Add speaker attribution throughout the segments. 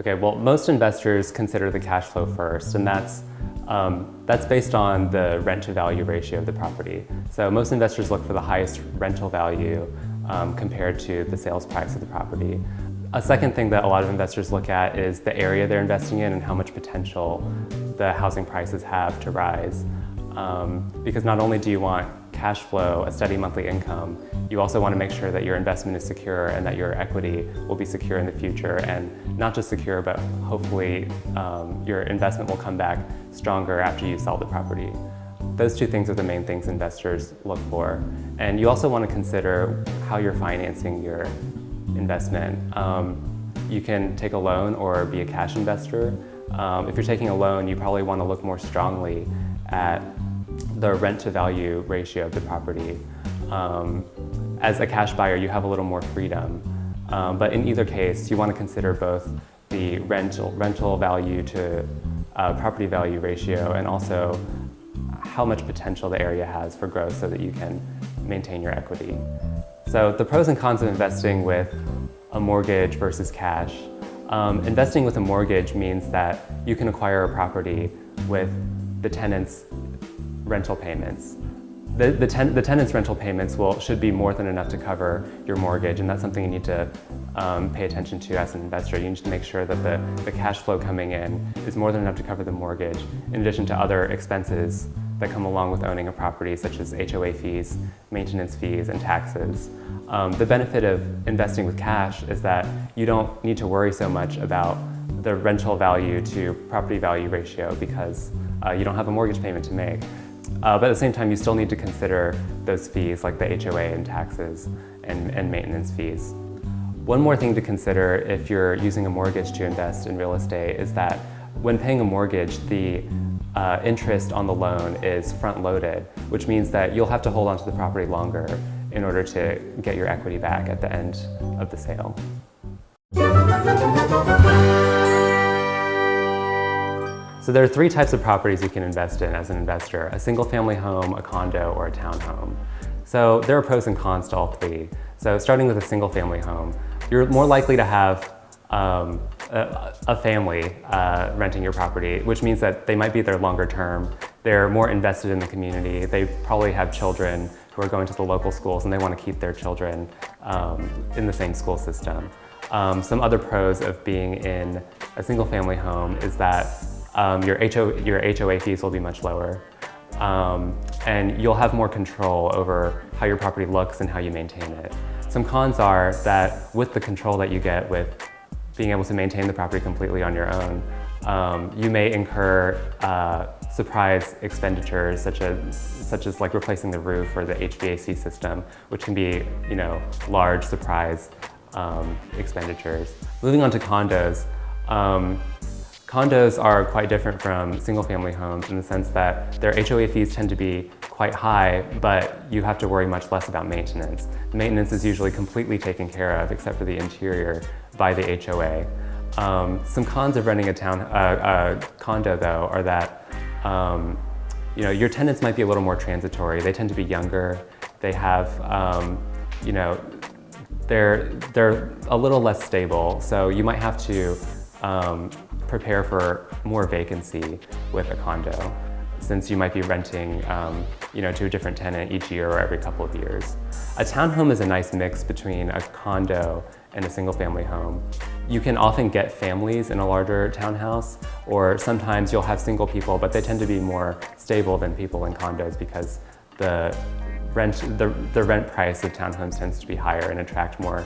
Speaker 1: Okay, well, most investors consider the cash flow first, and that's based on the rent-to-value ratio of the property. So most investors look for the highest rental value compared to the sales price of the property. A second thing that a lot of investors look at is the area they're investing in and how much potential the housing prices have to rise. Because not only do you want cash flow, a steady monthly income, you also want to make sure that your investment is secure and that your equity will be secure in the future, and not just secure, but hopefully your investment will come back stronger after you sell the property. Those two things are the main things investors look for. And you also want to consider how you're financing your investment. You can take a loan or be a cash investor. If you're taking a loan, you probably want to look more strongly at the rent-to-value ratio of the property. As a cash buyer, you have a little more freedom. But in either case, you want to consider both the rental value to property value ratio and also how much potential the area has for growth so that you can maintain your equity. So the pros and cons of investing with a mortgage versus cash. Investing with a mortgage means that you can acquire a property with the tenant's rental payments. The tenant's rental payments should be more than enough to cover your mortgage, and that's something you need to pay attention to as an investor. You need to make sure that the cash flow coming in is more than enough to cover the mortgage, in addition to other expenses that come along with owning a property, such as HOA fees, maintenance fees, and taxes. The benefit of investing with cash is that you don't need to worry so much about the rental value to property value ratio because you don't have a mortgage payment to make. But at the same time, you still need to consider those fees like the HOA and taxes and maintenance fees. One more thing to consider if you're using a mortgage to invest in real estate is that when paying a mortgage, the interest on the loan is front-loaded, which means that you'll have to hold onto the property longer in order to get your equity back at the end of the sale. So there are three types of properties you can invest in as an investor: a single-family home, a condo, or a townhome. So there are pros and cons to all three. So starting with a single-family home, you're more likely to have a family renting your property, which means that they might be there longer term. They're more invested in the community. They probably have children who are going to the local schools and they want to keep their children in the same school system. Some other pros of being in a single family home is that your HOA fees will be much lower. And you'll have more control over how your property looks and how you maintain it. Some cons are that with the control that you get with being able to maintain the property completely on your own, you may incur surprise expenditures such as like replacing the roof or the HVAC system, which can be, large surprise expenditures. Moving on to condos. Condos are quite different from single-family homes in the sense that their HOA fees tend to be quite high, but you have to worry much less about maintenance. The maintenance is usually completely taken care of, except for the interior, by the HOA. Some cons of renting a condo, though, are that your tenants might be a little more transitory. They tend to be younger. They have, they're a little less stable, so you might have to prepare for more vacancy with a condo, since you might be renting to a different tenant each year or every couple of years. A townhome is a nice mix between a condo and a single-family home. You can often get families in a larger townhouse, or sometimes you'll have single people, but they tend to be more stable than people in condos because the rent price of townhomes tends to be higher and attract more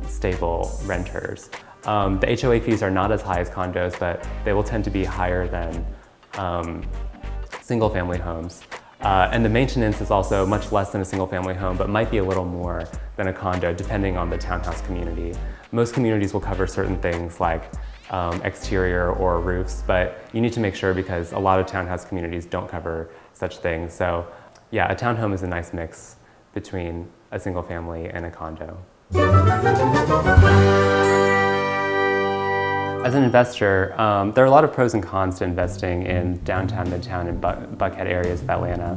Speaker 1: stable renters. The HOA fees are not as high as condos, but they will tend to be higher than single-family homes. And the maintenance is also much less than a single-family home, but might be a little more than a condo, depending on the townhouse community. Most communities will cover certain things like exterior or roofs, but you need to make sure because a lot of townhouse communities don't cover such things. So yeah, a townhome is a nice mix between a single-family and a condo. As an investor, there are a lot of pros and cons to investing in downtown, midtown, and Buckhead areas of Atlanta.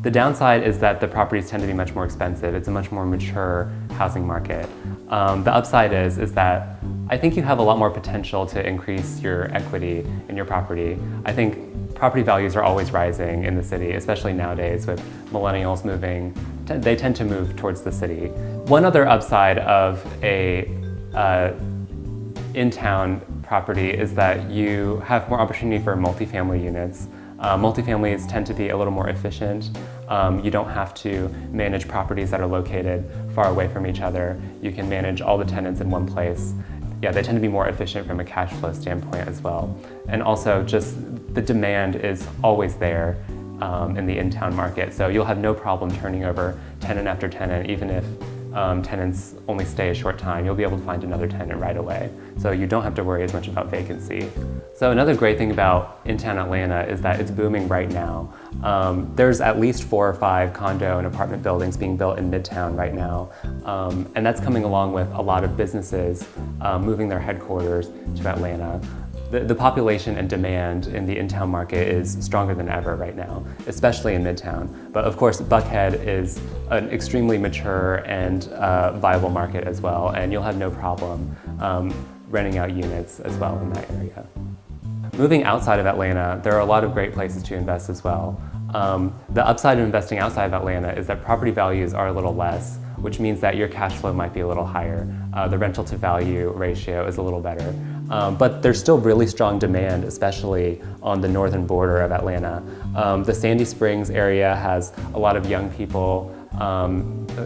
Speaker 1: The downside is that the properties tend to be much more expensive. It's a much more mature housing market. The upside is that I think you have a lot more potential to increase your equity in your property. I think property values are always rising in the city, especially nowadays with millennials moving. They tend to move towards the city. One other upside of a in-town property is that you have more opportunity for multifamily units. Multifamilies tend to be a little more efficient. You don't have to manage properties that are located far away from each other. You can manage all the tenants in one place. Yeah, they tend to be more efficient from a cash flow standpoint as well. And also just the demand is always there in the in-town market. So you'll have no problem turning over tenant after tenant, even if tenants only stay a short time. You'll be able to find another tenant right away. So you don't have to worry as much about vacancy. So another great thing about in-town Atlanta is that it's booming right now. There's at least 4 or 5 condo and apartment buildings being built in Midtown right now. And that's coming along with a lot of businesses moving their headquarters to Atlanta. The population and demand in the in-town market is stronger than ever right now, especially in Midtown. But of course, Buckhead is an extremely mature and viable market as well, and you'll have no problem renting out units as well in that area. Moving outside of Atlanta, there are a lot of great places to invest as well. The upside of investing outside of Atlanta is that property values are a little less, which means that your cash flow might be a little higher. The rental to value ratio is a little better. But there's still really strong demand, especially on the northern border of Atlanta. The Sandy Springs area has a lot of young people,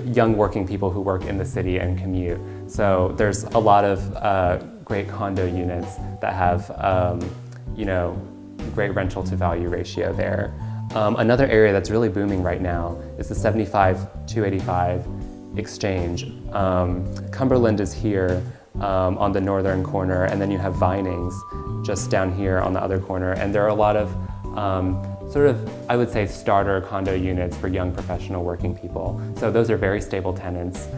Speaker 1: young working people who work in the city and commute. So there's a lot of great condo units that have, great rental to value ratio there. Another area that's really booming right now is the 75-285 exchange. Cumberland is here on the northern corner, and then you have Vinings just down here on the other corner. And there are a lot of I would say, starter condo units for young professional working people. So those are very stable tenants.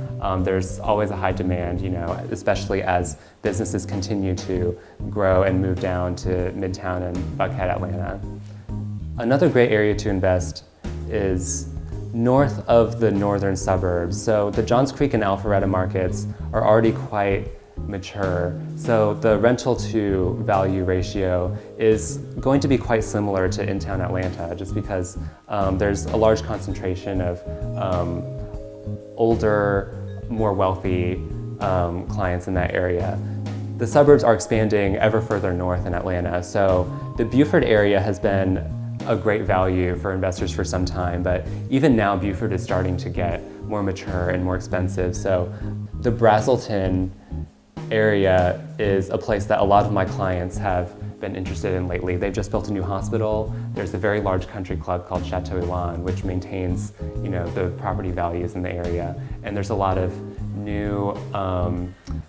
Speaker 1: There's always a high demand, especially as businesses continue to grow and move down to Midtown and Buckhead, Atlanta. Another great area to invest is north of the northern suburbs. So the Johns Creek and Alpharetta markets are already quite mature. So the rental to value ratio is going to be quite similar to in-town Atlanta, just because there's a large concentration of older, more wealthy clients in that area. The suburbs are expanding ever further north in Atlanta. So the Buford area has been a great value for investors for some time, but even now Buford is starting to get more mature and more expensive. So the Brazelton area is a place that a lot of my clients have been interested in lately. They've just built a new hospital. There's a very large country club called Chateau Elan, which maintains, the property values in the area. And there's a lot of new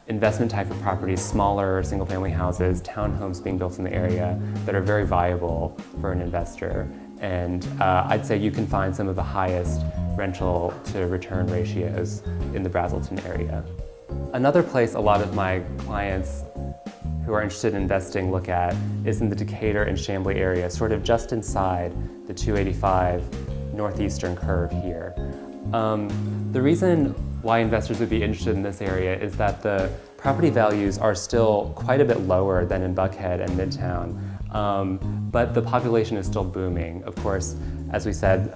Speaker 1: investment type of properties, smaller single-family houses, townhomes being built in the area that are very viable for an investor. And I'd say you can find some of the highest rental to return ratios in the Brazelton area. Another place a lot of my clients who are interested in investing look at is in the Decatur and Chamblee area, sort of just inside the 285 northeastern curve here. The reason why investors would be interested in this area is that the property values are still quite a bit lower than in Buckhead and Midtown, but the population is still booming. Of course, as we said,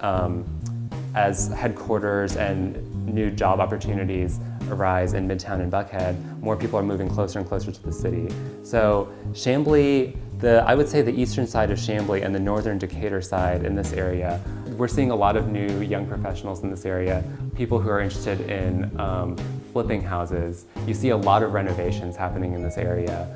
Speaker 1: as headquarters and new job opportunities arise in Midtown and Buckhead, more people are moving closer and closer to the city. So Chamblee, I would say the eastern side of Chamblee and the northern Decatur side in this area, we're seeing a lot of new young professionals in this area, people who are interested in flipping houses. You see a lot of renovations happening in this area.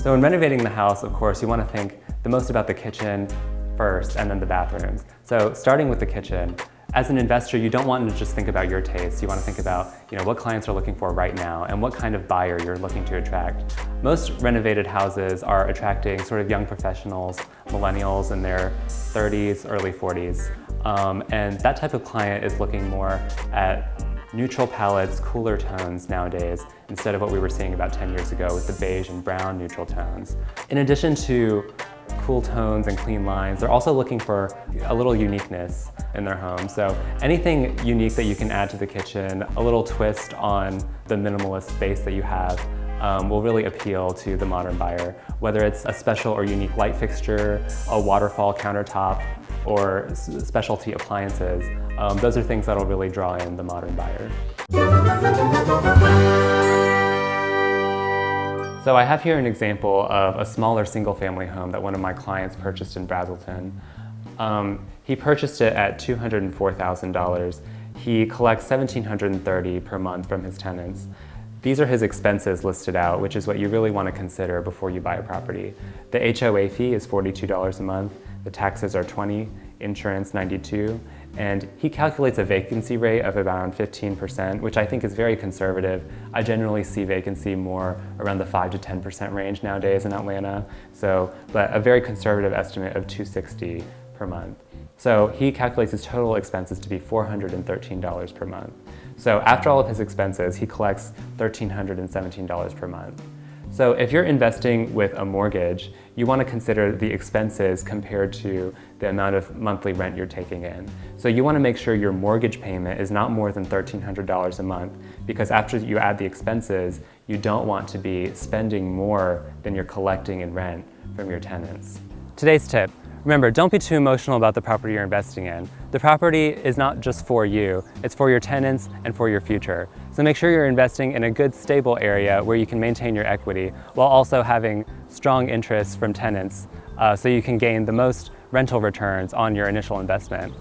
Speaker 1: So when renovating the house, of course, you want to think the most about the kitchen first and then the bathrooms. So starting with the kitchen, as an investor, you don't want to just think about your taste. You want to think about what clients are looking for right now and what kind of buyer you're looking to attract. Most renovated houses are attracting sort of young professionals, millennials in their 30s, early 40s. And that type of client is looking more at neutral palettes, cooler tones nowadays, instead of what we were seeing about 10 years ago with the beige and brown neutral tones. In addition to cool tones and clean lines. They're also looking for a little uniqueness in their home. So anything unique that you can add to the kitchen, a little twist on the minimalist space that you have, will really appeal to the modern buyer. Whether it's a special or unique light fixture, a waterfall countertop, or specialty appliances, those are things that'll really draw in the modern buyer. So I have here an example of a smaller single-family home that one of my clients purchased in Brazelton. He purchased it at $204,000. He collects $1,730 per month from his tenants. These are his expenses listed out, which is what you really want to consider before you buy a property. The HOA fee is $42 a month, the taxes are $20, insurance $92, and he calculates a vacancy rate of around 15%, which I think is very conservative. I generally see vacancy more around the 5 to 10% range nowadays in Atlanta, but a very conservative estimate of $260 per month. So he calculates his total expenses to be $413 per month. So after all of his expenses, he collects $1,317 per month. So if you're investing with a mortgage, you want to consider the expenses compared to the amount of monthly rent you're taking in. So you want to make sure your mortgage payment is not more than $1,300 a month, because after you add the expenses, you don't want to be spending more than you're collecting in rent from your tenants. Today's tip. Remember, don't be too emotional about the property you're investing in. The property is not just for you, it's for your tenants and for your future. So make sure you're investing in a good, stable area where you can maintain your equity while also having strong interest from tenants so you can gain the most rental returns on your initial investment.